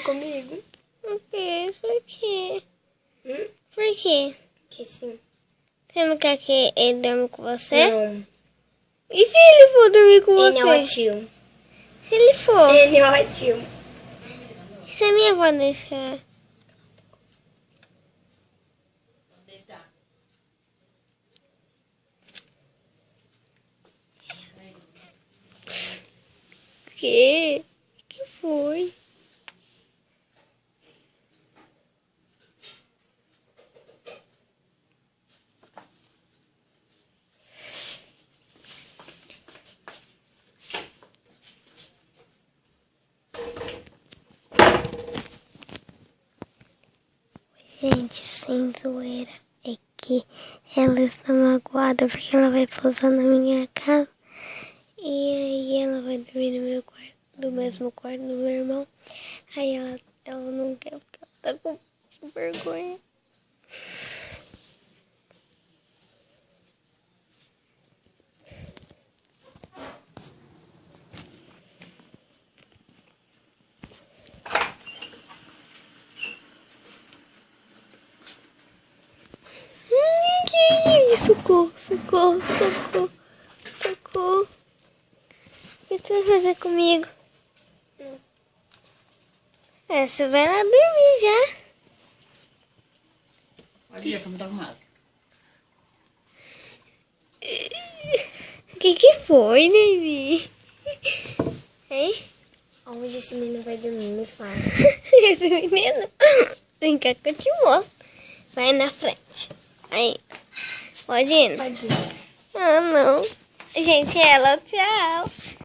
dormir comigo? Por quê? Por quê? Por quê? Que sim. Você não quer que ele dorme com você? Não. E se ele for dormir com Ele você? é ótimo. Se ele for? Ele é ótimo. E se a minha avó deixar? Que? Que foi? Gente, sem zoeira, é que ela está magoada porque ela vai pousar na minha casa e aí ela vai dormir no meu quarto, do mesmo quarto do meu irmão. Aí ela não quer porque ela tá com vergonha. Que isso? Socorro, socorro, socorro, socorro. O que tu vai fazer comigo? Você vai lá dormir já. Olha a cama tá arrumada. O que foi, Neymi? Hein? Onde esse menino vai dormir? Me fala. Esse menino? Vem cá que eu te mostro. Vai na frente. Aí. Pode ir? Pode ir. Ah, não. Gente, tchau.